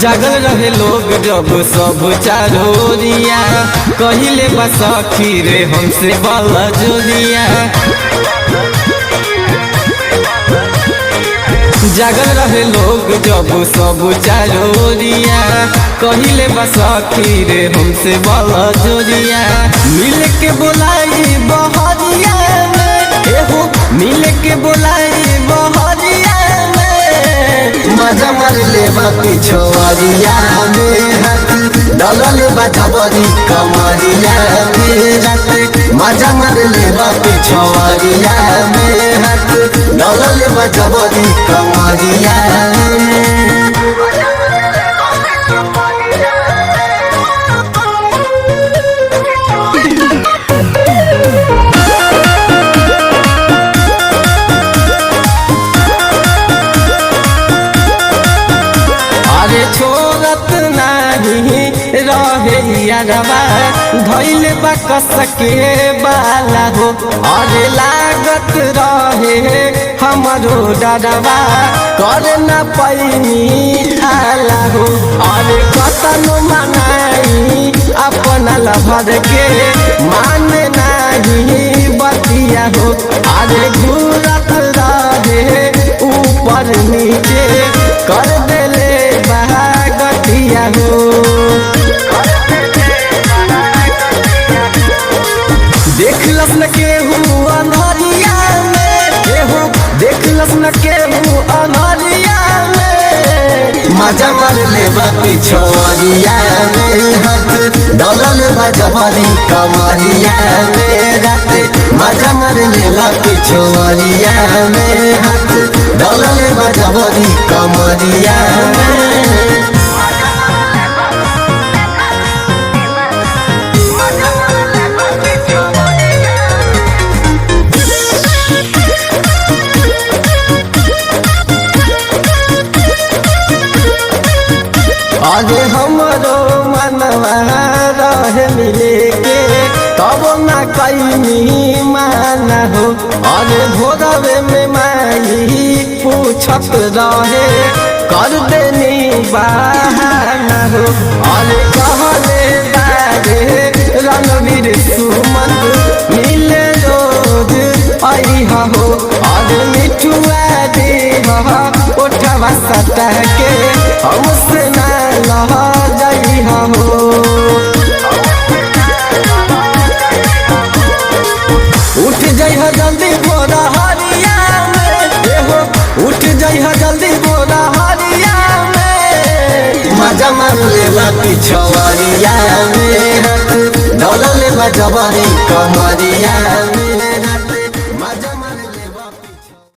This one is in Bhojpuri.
जागल रहे लोग जब सब चारोरिया, कहिले बस रे हमसे बल जोरिया। जागल रहे लोग जब सब चारोरिया, कहिले बस रे हमसे बल जोरिया। मिल के बोलाई बहरिया में, मिल के बोलाई बहरिया में, मजा मार ले पिछुआरिया में हाथ डलल बजबरी कमरिया में रात। मजा मार ले पिछुआरिया में हाथ डलल बजबरी कमरिया में। छोड़त नहीं रहे यारबा, धैले बकस के बाला हो। अरे लागत रहे हमरो डरबा, कर न पैनी आला हो। अरे कतन मनाई अपना लभर के, मान नहीं बतिया हो। अरे घूरत रहे ऊपर नीचे, कर देले गतिया हो। देखलस न केहू अनहरिया में, देखलस न केहू अनहरिया में, मजा मार ले पिछुआरिया में हाथ डलल बजबरी कमरिया में रात। मजा मार ले पिछुआरिया में हाथ डलल बजबरी कमरिया में। अरे हमरो मनवा रहे मिले के, तब न कैनी माना हो। अरे भोरवे में माई पूछत रहे, कर देनी बहाना हो। अरे कहले बारे रणवीर सुमंत मिले रोज अइहा हो। अरे मिठुआ देहा ओठवा सटा के, हमसे ना लह जइहा हो। उठ जइहा जल्दी भोरा हरिया में, उठ जइहा जल्दी भोरा हरिया में, मजा मार ले पिछुआरिया में हाथ डलल बजबरी कमरिया में।